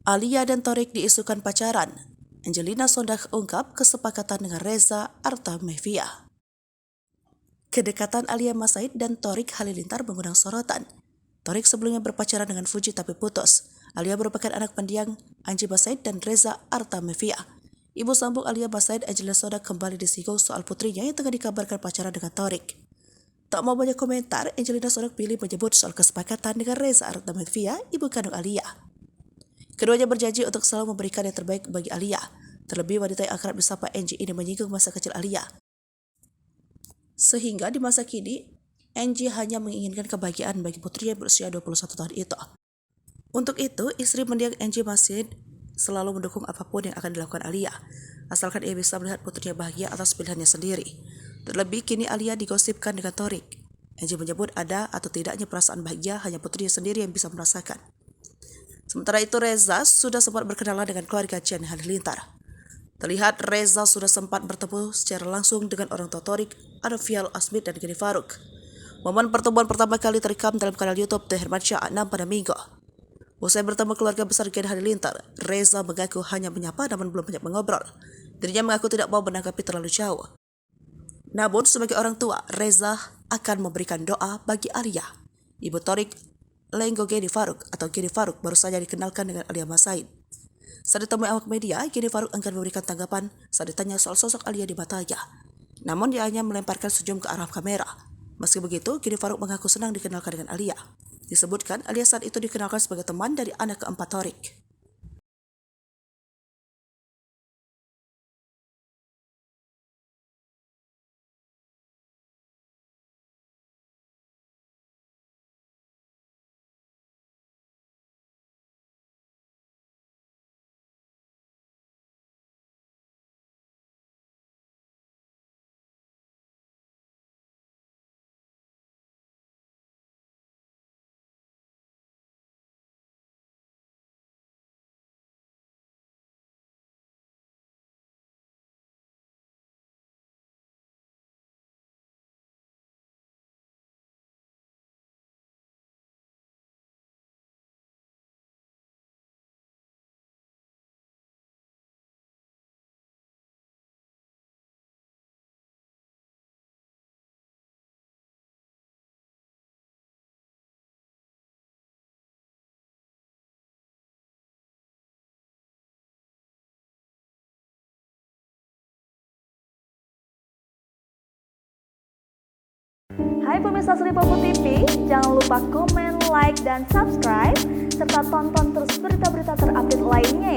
Alia dan Thorik diisukan pacaran. Angelina Sondakh ungkap kesepakatan dengan Reza Artamevia. Kedekatan Alia Mas Said dan Thorik Halilintar mengundang sorotan. Thorik sebelumnya berpacaran dengan Fuji tapi putus. Alia merupakan anak mendiang Anji Mas Said dan Reza Artamevia. Ibu sambung Alia Mas Said, Angelina Sondakh kembali disinggung soal putrinya yang tengah dikabarkan pacaran dengan Thorik. Tak mau banyak komentar, Angelina Sondakh pilih menyebut soal kesepakatan dengan Reza Artamevia, ibu kandung Alia. Keduanya berjanji untuk selalu memberikan yang terbaik bagi Alia. Terlebih wanita yang akrab disapa Angie ini menyinggung masa kecil Alia. Sehingga di masa kini, Angie hanya menginginkan kebahagiaan bagi putrinya berusia 21 tahun itu. Untuk itu, istri mendiang Angie masih selalu mendukung apapun yang akan dilakukan Alia, asalkan ia bisa melihat putrinya bahagia atas pilihannya sendiri. Terlebih kini Alia digosipkan dengan Thorik. Angie menyebut ada atau tidaknya perasaan bahagia hanya putrinya sendiri yang bisa merasakan. Sementara itu Reza sudah sempat berkenalan dengan keluarga Gianni Halilintar. Terlihat Reza sudah sempat bertemu secara langsung dengan orang tua Thorik, Arfiel Asmid dan Geni Faruk. Momen pertemuan pertama kali terekam dalam kanal YouTube The Hermansyah 6 pada Minggu. Usai bertemu keluarga besar Gianni Halilintar, Reza mengaku hanya menyapa namun belum banyak mengobrol. Dirinya mengaku tidak mau menanggapi terlalu jauh. Namun sebagai orang tua, Reza akan memberikan doa bagi Alia. Ibu Thorik, Lenggo Geni Faruk atau Geni Faruk baru saja dikenalkan dengan Alia Mas Said. Saat ditemui awak media, Geni Faruk enggan memberikan tanggapan saat ditanya soal sosok Alia di matanya. Namun dia hanya melemparkan senyum ke arah kamera. Meski begitu, Geni Faruk mengaku senang dikenalkan dengan Alia. Disebutkan Alia saat itu dikenalkan sebagai teman dari anak keempat Thorik. Hai pemirsa Sri Popo TV, jangan lupa komen, like, dan subscribe, serta tonton terus berita-berita terupdate lainnya